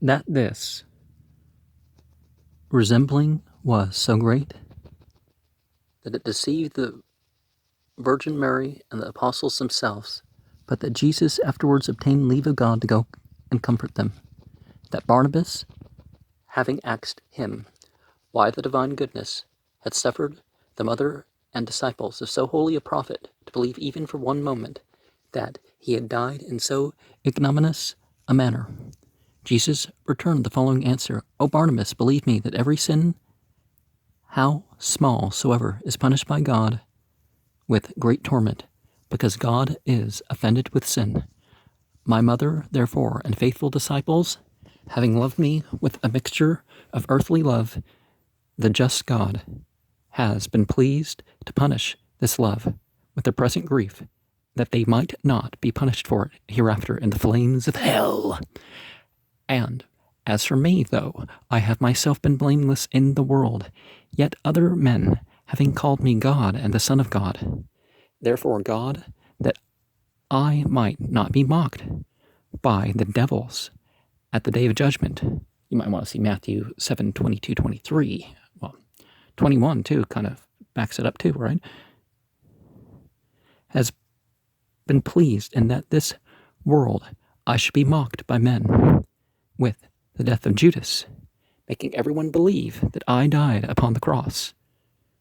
that this resembling was so great that it deceived the Virgin Mary and the apostles themselves, but that Jesus afterwards obtained leave of God to go and comfort them. That Barnabas, having asked him why the divine goodness had suffered the mother and disciples of so holy a prophet to believe even for one moment that he had died in so ignominious a manner, Jesus returned the following answer: O Barnabas, believe me that every sin, how small soever, is punished by God with great torment, because God is offended with sin. My mother, therefore, and faithful disciples, having loved me with a mixture of earthly love, the just God has been pleased to punish this love with the present grief, that they might not be punished for it hereafter in the flames of hell. And as for me, though I have myself been blameless in the world, yet other men having called me God and the Son of God, therefore God, that I might not be mocked by the devils at the day of judgment. You might want to see Matthew 7, 22, 23. Well, 21 too kind of backs it up too, right? Has been pleased in that this world I should be mocked by men with the death of Judas, making everyone believe that I died upon the cross.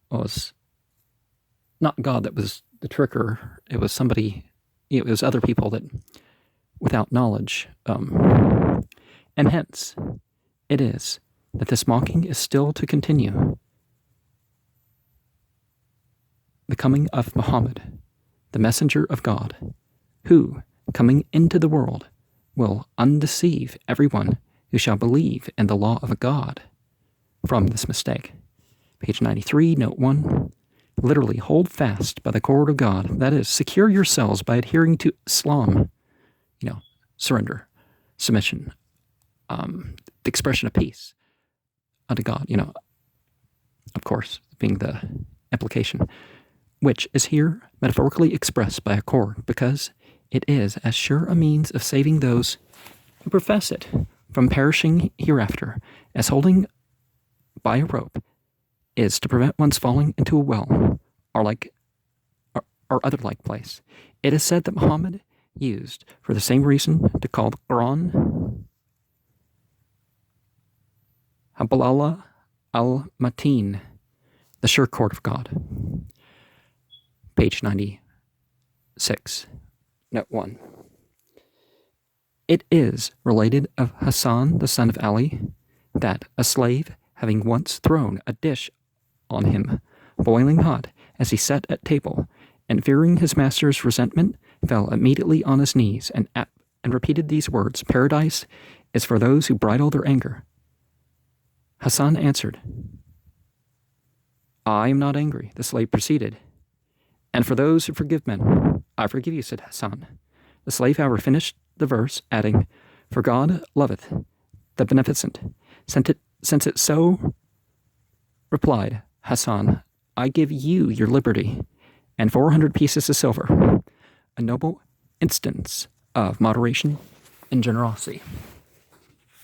Well, it was not God that was the tricker. It was somebody, it was other people that, without knowledge. And hence, it is that this mocking is still to continue. The coming of Mohammed, the messenger of God, who, coming into the world, will undeceive everyone who shall believe in the law of God from this mistake. Page 93, note 1. Literally, hold fast by the cord of God. That is, secure yourselves by adhering to Islam. Surrender, submission, the expression of peace unto God, of course, being the implication, which is here metaphorically expressed by a cord, because it is as sure a means of saving those who profess it from perishing hereafter as holding by a rope is to prevent one's falling into a well or other like place. It is said that Muhammad used for the same reason to call the Quran Hablallah al-Mateen, the sure cord of God. Page 96, note 1. It is related of Hassan, the son of Ali, that a slave, having once thrown a dish on him, boiling hot, as he sat at table, and fearing his master's resentment, fell immediately on his knees and repeated these words: Paradise is for those who bridle their anger. Hassan answered, I am not angry. The slave proceeded, and for those who forgive men, I forgive you, said Hassan. The slave, however, finished the verse, adding, For God loveth the beneficent. Since it so, replied Hassan, I give you your liberty and 400 pieces of silver, a noble instance of moderation and generosity.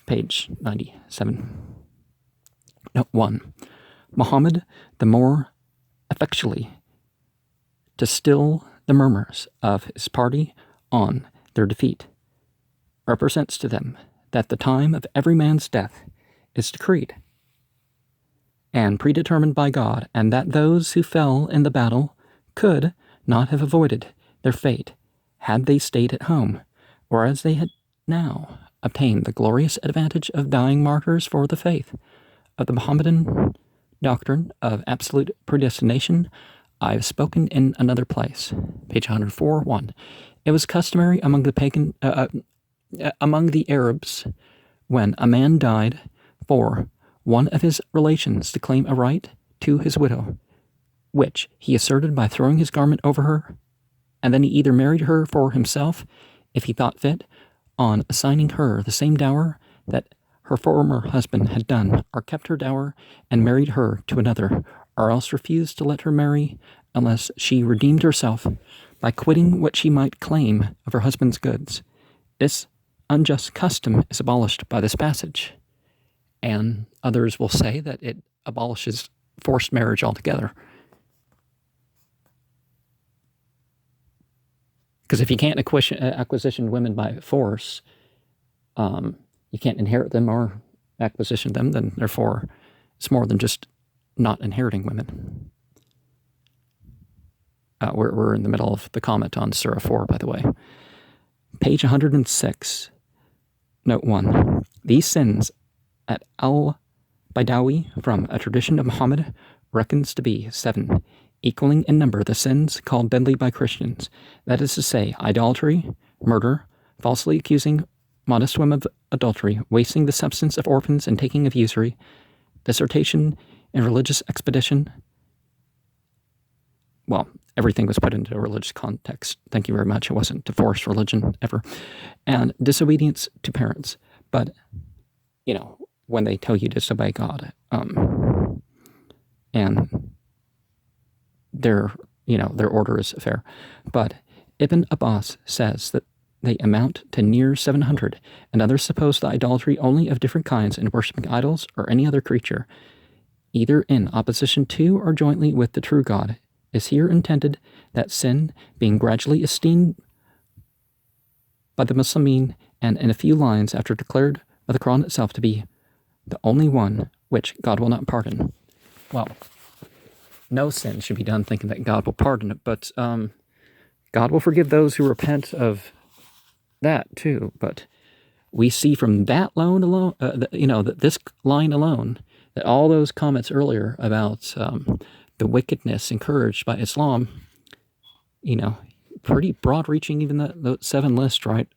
Page 97. Note 1. Muhammad, the more effectually to still the murmurs of his party on their defeat, represents to them that the time of every man's death is decreed and predetermined by God, and that those who fell in the battle could not have avoided their fate had they stayed at home, whereas they had now obtained the glorious advantage of dying martyrs for the faith. Of the Mohammedan doctrine of absolute predestination, I have spoken in another place. Page 104, 1. It was customary among the Arabs, when a man died, for one of his relations to claim a right to his widow, which he asserted by throwing his garment over her, and then he either married her for himself, if he thought fit, on assigning her the same dower that her former husband had done, or kept her dower and married her to another, or else refused to let her marry unless she redeemed herself by quitting what she might claim of her husband's goods. This unjust custom is abolished by this passage. And others will say that it abolishes forced marriage altogether. Because if you can't acquisition women by force, you can't inherit them or acquisition them, then therefore it's more than just not inheriting women. We're in the middle of the comment on Surah 4, by the way. Page 106, note 1. These sins at al-Baidawi from a tradition of Mohammed reckons to be 7, equaling in number the sins called deadly by Christians, that is to say, idolatry, murder, falsely accusing modest women of adultery, wasting the substance of orphans and taking of usury, dissertation and religious expedition. Well, everything was put into a religious context. Thank you very much. It wasn't to force religion ever. And disobedience to parents. But, when they tell you to disobey God, and their order is fair. But Ibn Abbas says that they amount to near 700, and others suppose the idolatry only of different kinds in worshipping idols or any other creature, either in opposition to or jointly with the true God, is here intended that sin, being gradually esteemed by the Muslimin and in a few lines after declared by the Quran itself to be the only one which God will not pardon. Well, no sin should be done thinking that God will pardon it, but God will forgive those who repent of that too. But we see from that line alone, that this line alone, that all those comments earlier about the wickedness encouraged by Islam, pretty broad-reaching, even the 7 list, right?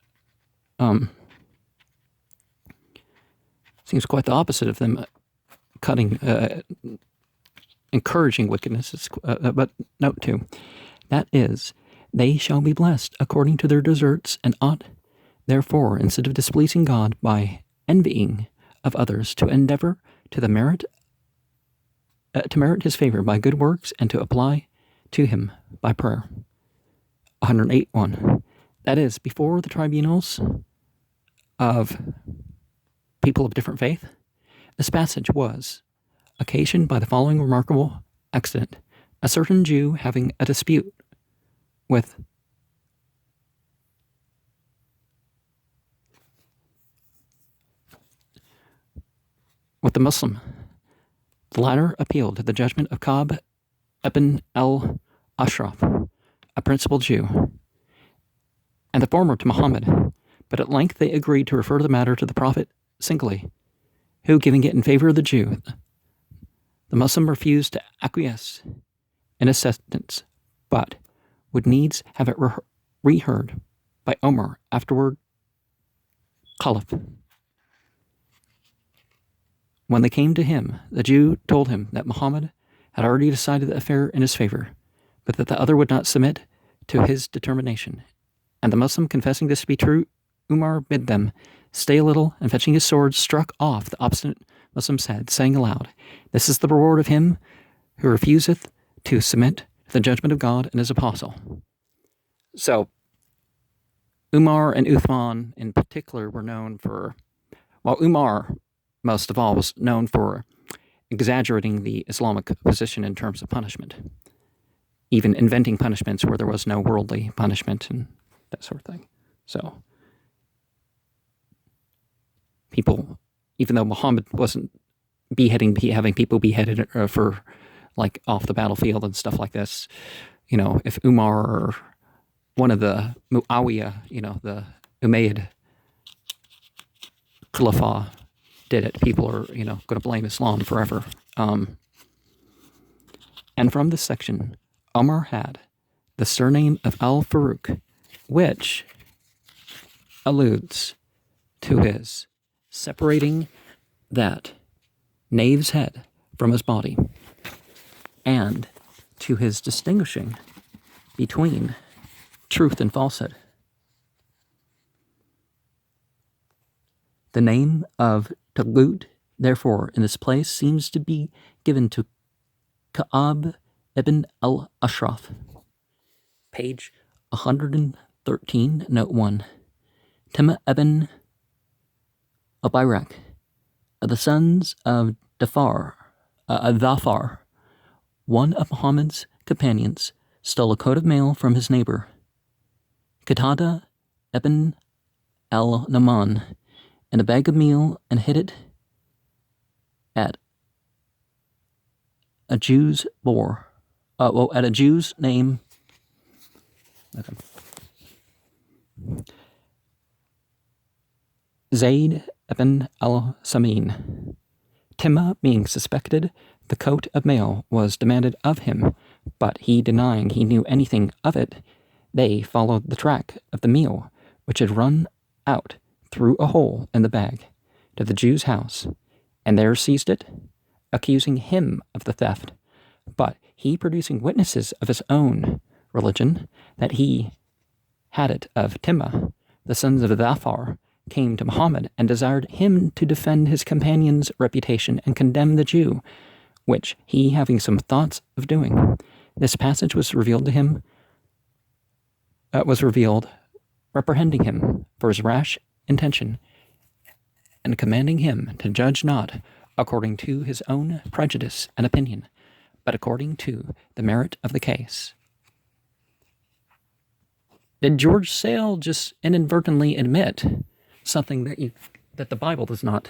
Seems quite the opposite of them encouraging wickedness. But note 2, that is, they shall be blessed according to their deserts, and ought, therefore, instead of displeasing God by envying of others, to endeavor to merit his favor by good works, and to apply to him by prayer. 108.1. That is, before the tribunals of people of different faith, this passage was occasioned by the following remarkable accident. A certain Jew having a dispute with the Muslim, the latter appealed to the judgment of Ka'b ibn al-Ashraf, a principal Jew, and the former to Muhammad, but at length they agreed to refer the matter to the Prophet singly, who, giving it in favor of the Jew, the Muslim refused to acquiesce in his sentence, but would needs have it reheard by Omar, afterward Caliph. When they came to him, the Jew told him that Muhammad had already decided the affair in his favor, but that the other would not submit to his determination. And the Muslim, confessing this to be true, Umar bid them stay a little, and fetching his sword, struck off the obstinate Muslim's head, saying aloud, "This is the reward of him who refuseth to submit to the judgment of God and his apostle." So, Umar and Uthman in particular were known for, Umar, most of all, was known for exaggerating the Islamic position in terms of punishment, even inventing punishments where there was no worldly punishment and that sort of thing. So, people, even though Muhammad wasn't having people beheaded for, off the battlefield and stuff like this, if Umar or one of the Muawiyah, the Umayyad Khalifa did it, people are, going to blame Islam forever. And from this section, Omar had the surname of Al-Faruq, which alludes to his separating that knave's head from his body, and to his distinguishing between truth and falsehood. The name of Tagut, therefore, in this place seems to be given to Ka'ab ibn al-Ashraf. Page 113, note 1. Tima ibn Abirak, the sons of Dhafar, one of Muhammad's companions, stole a coat of mail from his neighbor, Qatada ibn al-Naman, and a bag of meal and hid it at a Jew's at a Jew's name. Okay. Zayd ibn al-Samin. Timma being suspected, the coat of mail was demanded of him, but he denying he knew anything of it, they followed the track of the meal, which had run out through a hole in the bag, to the Jew's house, and there seized it, accusing him of the theft, but he producing witnesses of his own religion, that he had it of Timma, the sons of Dhafar, came to Muhammad and desired him to defend his companion's reputation and condemn the Jew, which he having some thoughts of doing. This passage was revealed to him, reprehending him for his rash intention, and commanding him to judge not according to his own prejudice and opinion, but according to the merit of the case. Did George Sale just inadvertently admit something that the Bible does not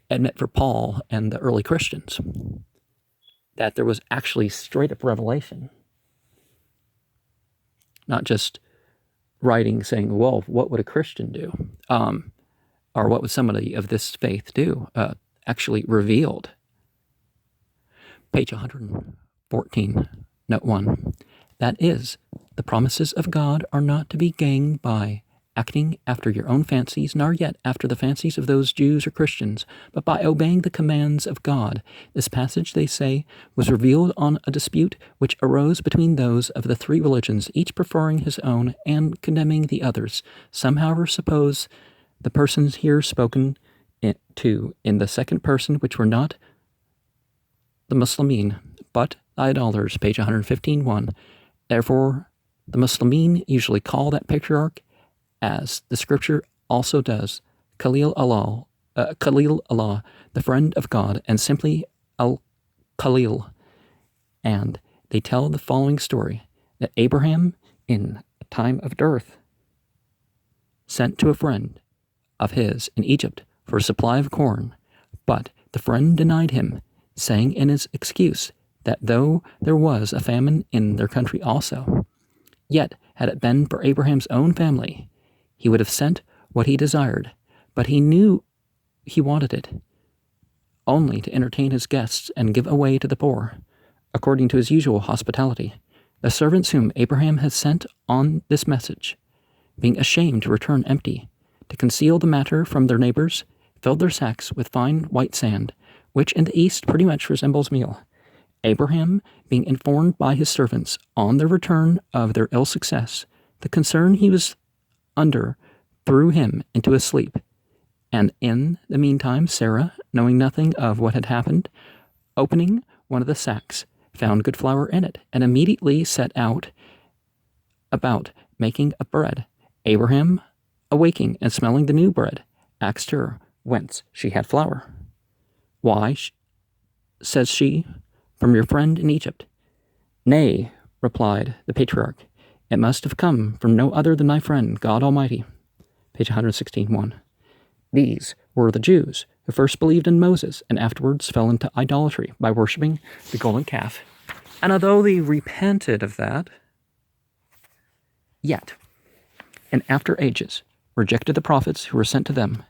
admit for Paul and the early Christians? That there was actually straight up revelation, not just writing saying, well, what would a Christian do? Or what would somebody of this faith do? Actually revealed. Page 114, note 1. That is, the promises of God are not to be gained by acting after your own fancies, nor yet after the fancies of those Jews or Christians, but by obeying the commands of God. This passage, they say, was revealed on a dispute which arose between those of the three religions, each preferring his own and condemning the others. Some, however, suppose the persons here spoken to in the second person, which were not the Muslimin, but idolaters, page 115.1. Therefore, the Muslimin usually call that patriarch, as the scripture also does, Khalil Allah, the friend of God, and simply Al-Khalil. And they tell the following story, that Abraham, in a time of dearth, sent to a friend of his in Egypt for a supply of corn, but the friend denied him, saying in his excuse that though there was a famine in their country also, yet had it been for Abraham's own family, he would have sent what he desired, but he knew he wanted it only to entertain his guests and give away to the poor, according to his usual hospitality. The servants whom Abraham had sent on this message, being ashamed to return empty, to conceal the matter from their neighbors, filled their sacks with fine white sand, which in the East pretty much resembles meal. Abraham, being informed by his servants on the return of their ill success, the concern he was under threw him into a sleep. And in the meantime, Sarah, knowing nothing of what had happened, opening one of the sacks, found good flour in it, and immediately set out about making a bread. Abraham, awaking and smelling the new bread, asked her whence she had flour. Why, says she, from your friend in Egypt. Nay, replied the patriarch, it must have come from no other than my friend, God Almighty. Page 116.1. These were the Jews who first believed in Moses and afterwards fell into idolatry by worshipping the golden calf. And although they repented of that, yet, in after ages, rejected the prophets who were sent to them,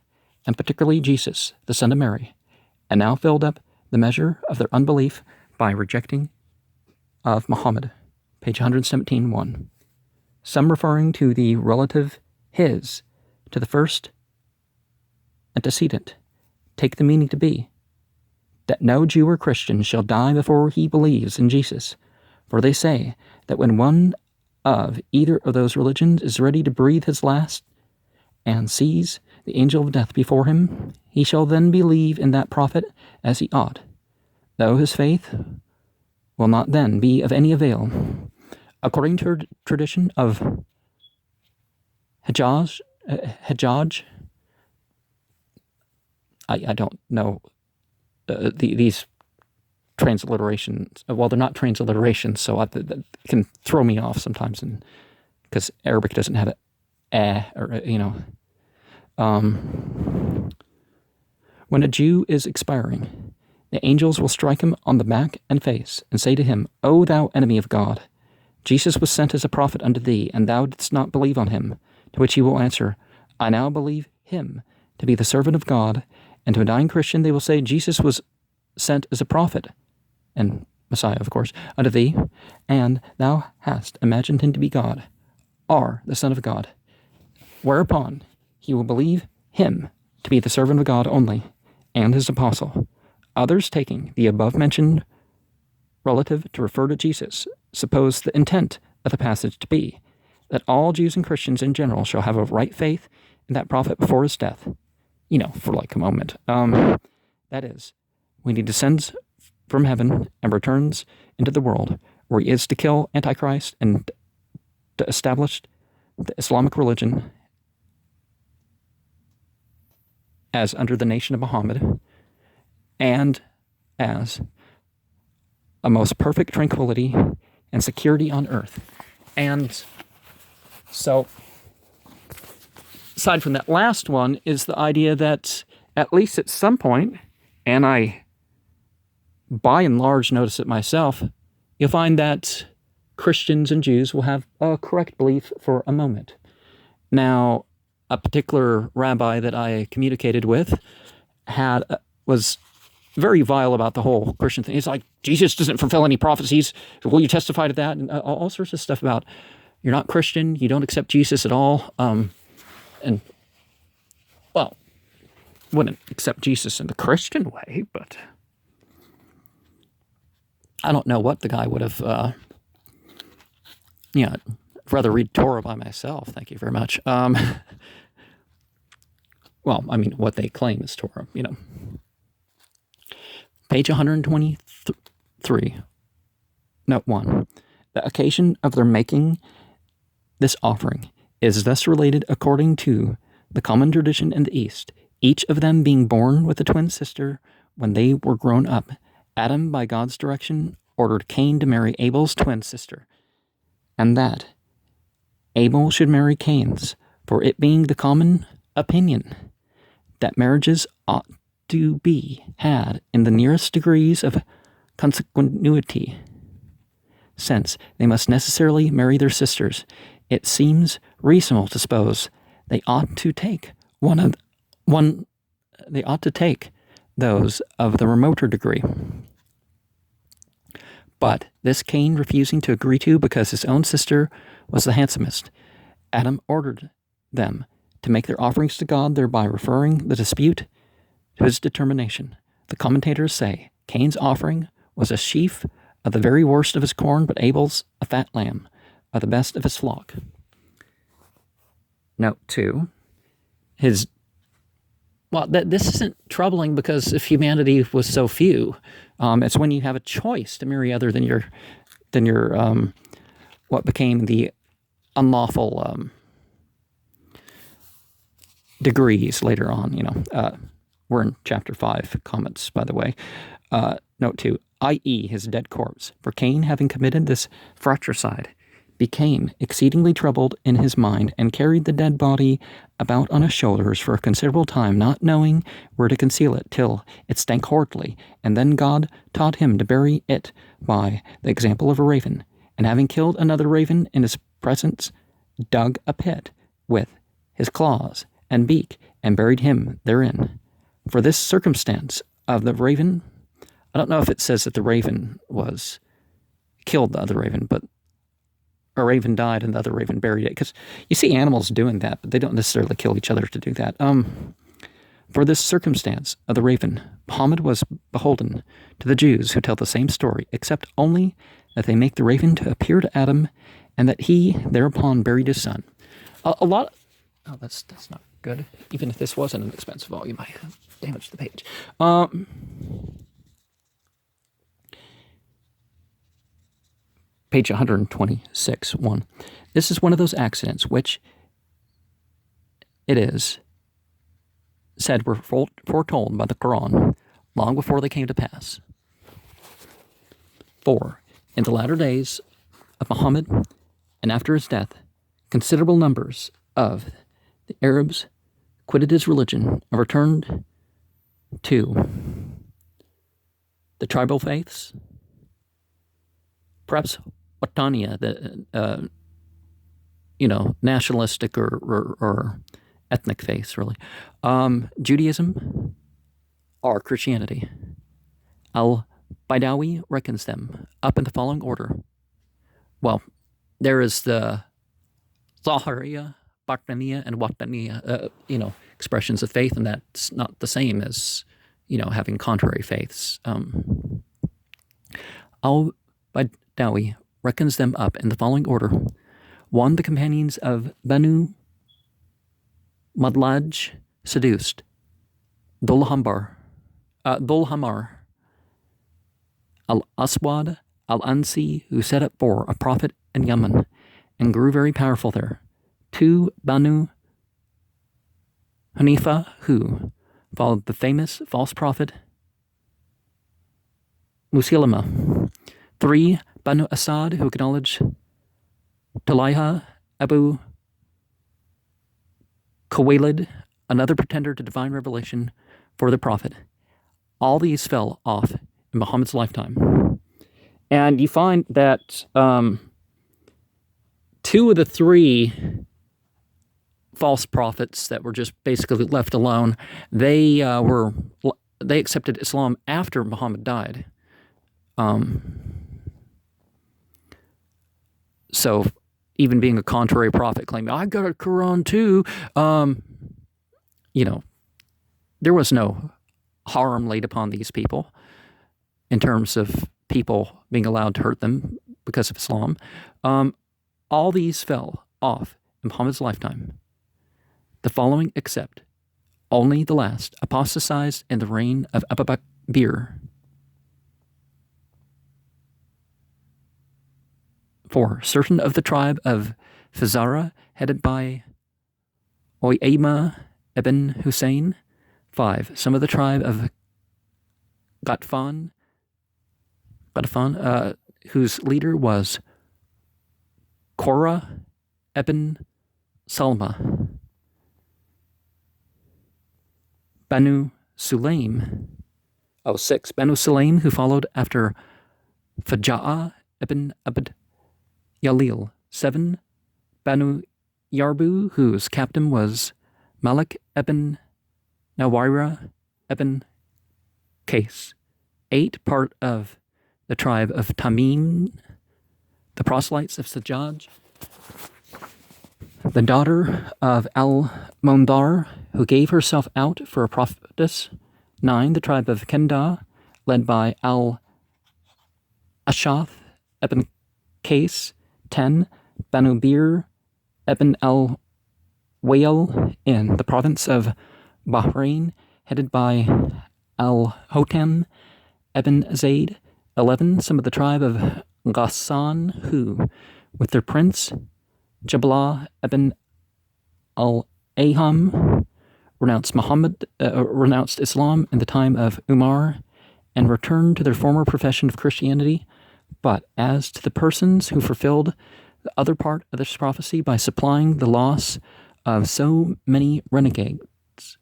and particularly Jesus, the son of Mary, and now filled up the measure of their unbelief by rejecting of Mohammed. Page 117.1. Some referring to the relative his to the first antecedent take the meaning to be that no Jew or Christian shall die before he believes in Jesus, for they say that when one of either of those religions is ready to breathe his last and sees the angel of death before him, he shall then believe in that prophet as he ought, though his faith will not then be of any avail. According to tradition of Hajjaj, I don't know these transliterations. Well, they're not transliterations, so that can throw me off sometimes, and because Arabic doesn't have or when a Jew is expiring, the angels will strike him on the back and face and say to him, O thou enemy of God, Jesus was sent as a prophet unto thee, and thou didst not believe on him. To which he will answer, I now believe him to be the servant of God. And to a dying Christian they will say, Jesus was sent as a prophet, and Messiah, of course, unto thee, and thou hast imagined him to be God, or the Son of God. Whereupon he will believe him to be the servant of God only, and his apostle. Others, taking the above-mentioned relative to refer to Jesus, suppose the intent of the passage to be that all Jews and Christians in general shall have a right faith in that prophet before his death. For like a moment. That is, when he descends from heaven and returns into the world, where he is to kill Antichrist and to establish the Islamic religion as under the nation of Mohammed, and as a most perfect tranquility and security on earth. And so, aside from that last one, is the idea that at least at some point, and I by and large notice it myself, you'll find that Christians and Jews will have a correct belief for a moment. Now, a particular rabbi that I communicated with was very vile about the whole Christian thing. He's like, Jesus doesn't fulfill any prophecies. Will you testify to that? And all sorts of stuff about you're not Christian, you don't accept Jesus at all. And, well, wouldn't accept Jesus in the Christian way, but I don't know what the guy would have, I'd rather read Torah by myself, thank you very much. Well, I mean, what they claim is Torah, Page 123, note 1. The occasion of their making this offering is thus related according to the common tradition in the East, each of them being born with a twin sister when they were grown up. Adam, by God's direction, ordered Cain to marry Abel's twin sister, and that Abel should marry Cain's, for it being the common opinion that marriages ought to be had in the nearest degrees of consanguinity, since they must necessarily marry their sisters. It seems reasonable to suppose they ought to take those of the remoter degree. But this Cain refusing to agree to because his own sister was the handsomest, Adam ordered them to make their offerings to God, thereby referring the dispute to his determination. The commentators say Cain's offering was a sheaf of the very worst of his corn, but Abel's a fat lamb of the best of his flock. Note 2. This isn't troubling because if humanity was so few, it's when you have a choice to marry other than your what became the unlawful degrees later on. We're in chapter 5, comments, by the way. Note 2, i.e. his dead corpse. For Cain, having committed this fratricide, became exceedingly troubled in his mind, and carried the dead body about on his shoulders for a considerable time, not knowing where to conceal it, till it stank horridly. And then God taught him to bury it by the example of a raven, and having killed another raven in his presence, dug a pit with his claws and beak, and buried him therein. For this circumstance of the raven, I don't know if it says that the raven killed the other raven, but a raven died and the other raven buried it. Because you see animals doing that, but they don't necessarily kill each other to do that. For this circumstance of the raven, Mohammed was beholden to the Jews who tell the same story, except only that they make the raven to appear to Adam, and that he thereupon buried his son. That's not good. Even if this wasn't an expensive volume, I damaged the page. Page 126, 1. This is one of those accidents which it is said were foretold by the Quran long before they came to pass. 4. In the latter days of Muhammad and after his death, considerable numbers of the Arabs quitted his religion and returned to the tribal faiths, perhaps Watania, the nationalistic or ethnic faiths, really, Judaism or Christianity. Al-Baidawi reckons them up in the following order. Well, there is the Zahiriya, Batiniya, and Wataniya, expressions of faith, and that's not the same as, having contrary faiths. Al-Baidawi reckons them up in the following order. 1. The companions of Banu Madlaj seduced Dhul-Hamar, Al-Aswad Al-Ansi, who set up for a prophet in Yemen and grew very powerful there. 2. Banu Hanifa, who followed the famous false prophet Musaylima. 3. Banu Asad, who acknowledged Talaiha Abu Khuwaylid, another pretender to divine revelation for the prophet. All these fell off in Muhammad's lifetime. And you find that 2 of the 3 false prophets that were just basically left alone, they accepted Islam after Muhammad died. So even being a contrary prophet claiming, I got a Quran too, there was no harm laid upon these people in terms of people being allowed to hurt them because of Islam. All these fell off in Muhammad's lifetime. The following except only the last apostatized in the reign of Abu Bakr. 4. Certain of the tribe of Fazara, headed by Oyama ibn Hussein. 5. Some of the tribe of Ghatfan, whose leader was Korah ibn Salma. Banu Sulaim. 6. Banu Sulaim, who followed after Faja'a ibn Abd Yalil. 7. Banu Yarbu, whose captain was Malik ibn Nawira ibn Qais. 8. Part of the tribe of Tamim, the proselytes of Sajjaj, the daughter of Al-Mundar, who gave herself out for a prophetess. 9. The tribe of Kenda, led by Al-Ashath ibn Qais. 10. Banu Bir ibn al-Wayl in the province of Bahrain, headed by Al-Hotam ibn Zayd. 11. Some of the tribe of Ghassan, who, with their prince, Jablah ibn al-Aham, renounced Islam in the time of Umar and returned to their former profession of Christianity. But as to the persons who fulfilled the other part of this prophecy by supplying the loss of so many renegades,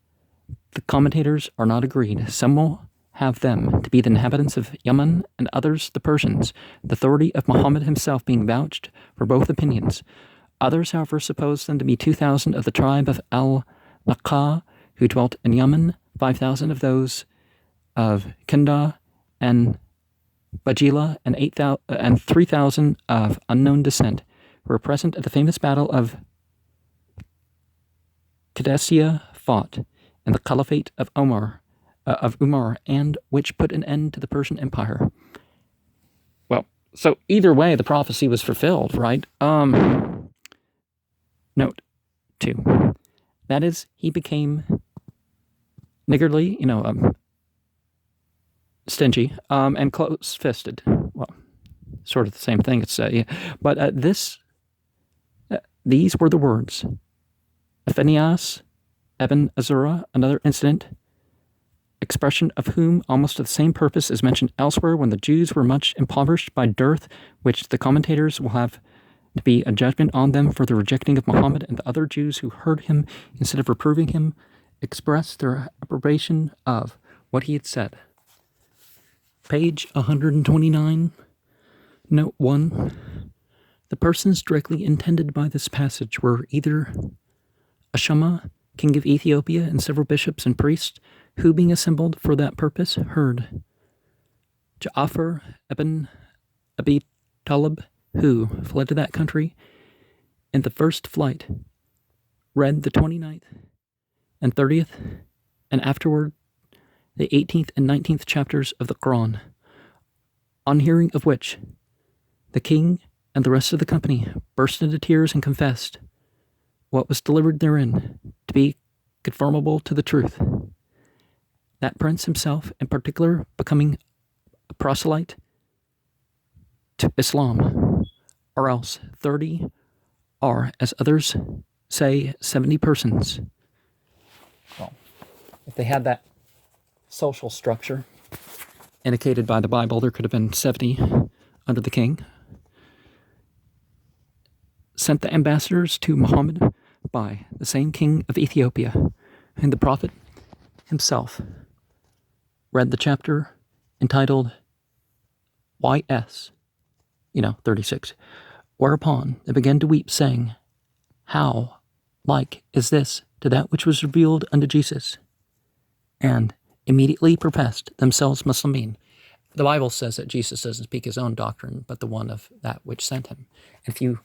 the commentators are not agreed. Some will have them to be the inhabitants of Yemen, and others the Persians, the authority of Muhammad himself being vouched for both opinions. Others, however, suppose them to be 2,000 of the tribe of Al-Naqqa, who dwelt in Yemen, 5,000 of those of Kenda and Bajila, and 3,000 of unknown descent, who were present at the famous battle of Qadisiyah fought in the Caliphate of Umar, and which put an end to the Persian Empire. Well, so either way, the prophecy was fulfilled, right? Note 2. That is, he became niggardly, stingy, and close-fisted. Well, sort of the same thing. But these were the words. Phineas Eben Azura, another incident, expression of whom almost to the same purpose is mentioned elsewhere when the Jews were much impoverished by dearth, which the commentators will have to be a judgment on them for the rejecting of Mohammed, and the other Jews who heard him, instead of reproving him, expressed their approbation of what he had said. Page 129, note 1. The persons directly intended by this passage were either Ashama, king of Ethiopia, and several bishops and priests, who, being assembled for that purpose, heard Ja'afar ibn Abi Talib, who fled to that country in the first flight, read the 29th and 30th, and afterward the 18th and 19th chapters of the Quran, on hearing of which the king and the rest of the company burst into tears and confessed what was delivered therein to be conformable to the truth. That prince himself, in particular, becoming a proselyte to Islam, or else 30, or, as others say, 70 persons. Well, if they had that social structure indicated by the Bible, there could have been 70 under the king. Sent the ambassadors to Mohammed by the same king of Ethiopia, and the prophet himself read the chapter entitled YS, 36, whereupon they began to weep, saying, "How like is this to that which was revealed unto Jesus?" And immediately professed themselves Muslimin. The Bible says that Jesus doesn't speak his own doctrine, but the one of that which sent him. If you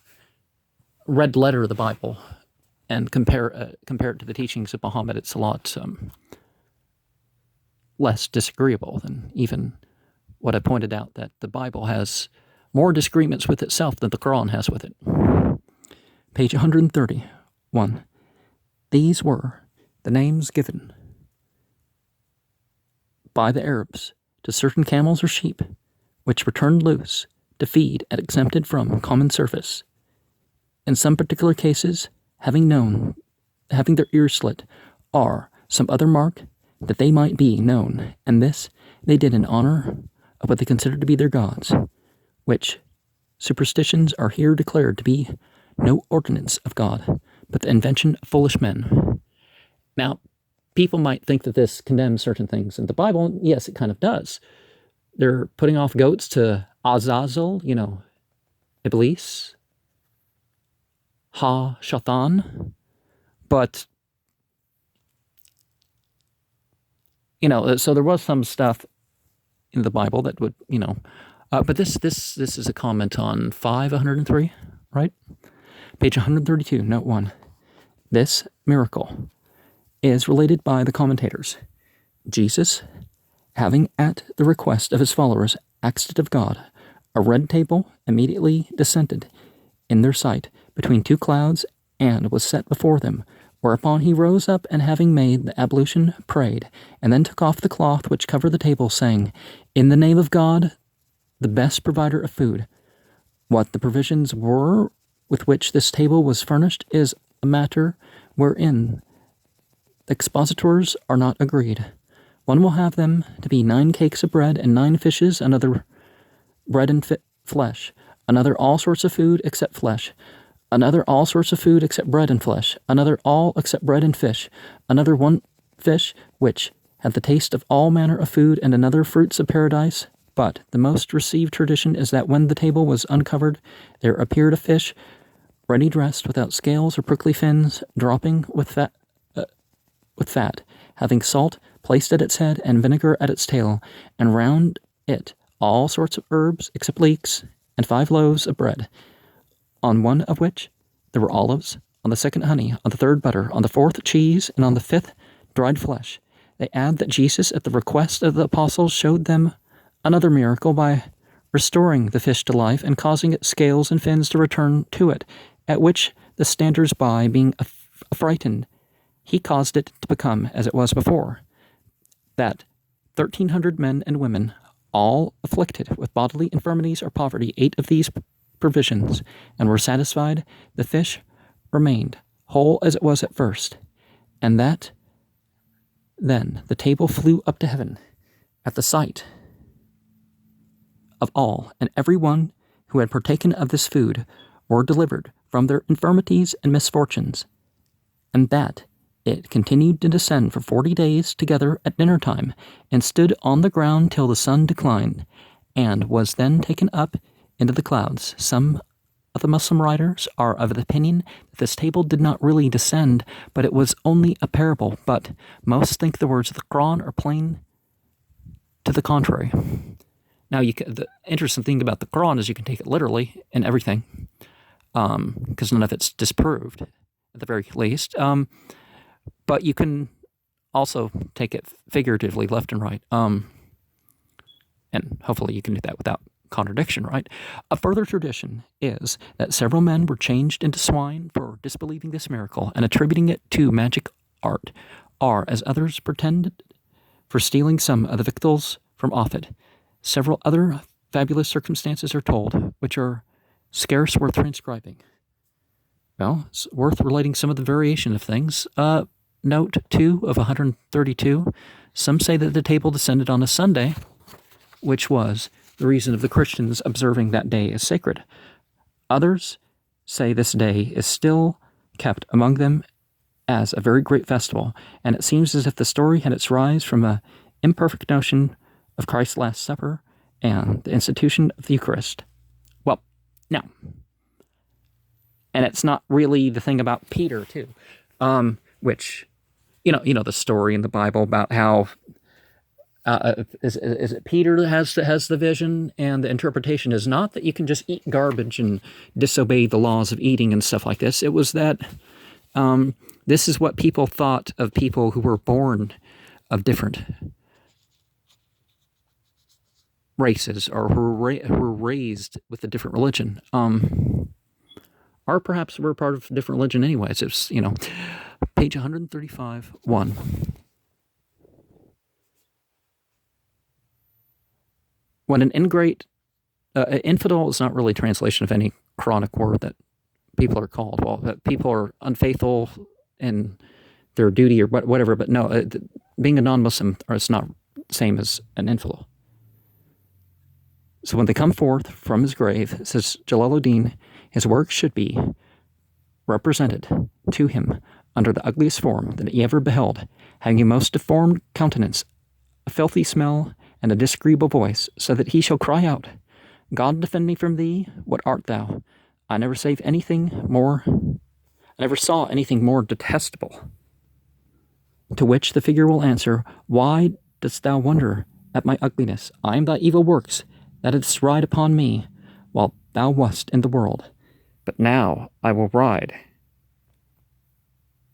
read the letter of the Bible and compare it to the teachings of Muhammad, it's a lot less disagreeable than even what I pointed out, that the Bible has more disagreements with itself than the Quran has with it. Page 131. These were the names given by the Arabs to certain camels or sheep, which were turned loose to feed and exempted from common service. In some particular cases, having their ears slit, or some other mark that they might be known, and this they did in honor of what they considered to be their gods, which superstitions are here declared to be no ordinance of God, but the invention of foolish men. Now, people might think that this condemns certain things in the Bible. Yes, it kind of does. They're putting off goats to Azazel, Iblis, Ha-Shatan, but, so there was some stuff in the Bible that would, but this is a comment on 503, right? Page 132, note 1. This miracle is related by the commentators. Jesus, having at the request of his followers asked of God, a red table immediately descended in their sight between two clouds, and was set before them, whereupon he rose up, and having made the ablution, prayed, and then took off the cloth which covered the table, saying, "In the name of God, the best provider of food." What the provisions were with which this table was furnished is a matter wherein the expositors are not agreed. One will have them to be 9 cakes of bread and 9 fishes, another bread and flesh, another all sorts of food except flesh, another all sorts of food except bread and flesh, another all except bread and fish, another one fish which had the taste of all manner of food, and another fruits of paradise. But the most received tradition is that when the table was uncovered, there appeared a fish, ready dressed, without scales or prickly fins, dropping with fat, having salt placed at its head and vinegar at its tail, and round it all sorts of herbs except leeks, and 5 loaves of bread, on one of which there were olives, on the second honey, on the third butter, on the fourth cheese, and on the 5th dried flesh. They add that Jesus, at the request of the apostles, showed them another miracle by restoring the fish to life and causing its scales and fins to return to it, at which the standers-by, being affrighted, he caused it to become as it was before, that 1,300 men and women, all afflicted with bodily infirmities or poverty, ate of these provisions, and were satisfied. The fish remained whole as it was at first, And that then the table flew up to heaven at the sight of all, and every one who had partaken of this food were delivered from their infirmities and misfortunes, and that it continued to descend for 40 days together at dinner time, and stood on the ground till the sun declined, and was then taken up into the clouds. Some of the Muslim writers are of the opinion that this table did not really descend, but it was only a parable, but most think the words of the Quran are plain to the contrary. Now, the interesting thing about the Quran is you can take it literally and everything, because none of it's disproved, at the very least. But you can also take it figuratively, left and right. And hopefully you can do that without contradiction, right? A further tradition is that several men were changed into swine for disbelieving this miracle and attributing it to magic art, or, as others pretended, for stealing some of the victuals from Ophid. Several other fabulous circumstances are told, which are scarce worth transcribing. Well, it's worth relating some of the variation of things. Note 2 of 132. Some say that the table descended on a Sunday, which was the reason of the Christians observing that day as sacred. Others say this day is still kept among them as a very great festival, and it seems as if the story had its rise from an imperfect notion of Christ's Last Supper and the institution of the Eucharist. Well, now, and it's not really the thing about Peter, too, which, you know the story in the Bible about how is it Peter that has the vision, and the interpretation is not that you can just eat garbage and disobey the laws of eating and stuff like this. It was that this is what people thought of people who were born of different races, or who were raised with a different religion, or perhaps were part of a different religion anyways. It's, page 135, 1. When an infidel is not really a translation of any Quranic word that people are called. Well, that people are unfaithful in their duty or whatever, but no, being a non-Muslim is not the same as an infidel. So when they come forth from his grave, it says Jalaluddin, his work should be represented to him under the ugliest form that he ever beheld, having a most deformed countenance, a filthy smell, and a disagreeable voice, so that he shall cry out, God defend me from thee, what art thou? I never saw anything more detestable. To which the figure will answer, Why dost thou wonder at my ugliness? I am thy evil works, that didst ride upon me, while thou wast in the world. But now I will ride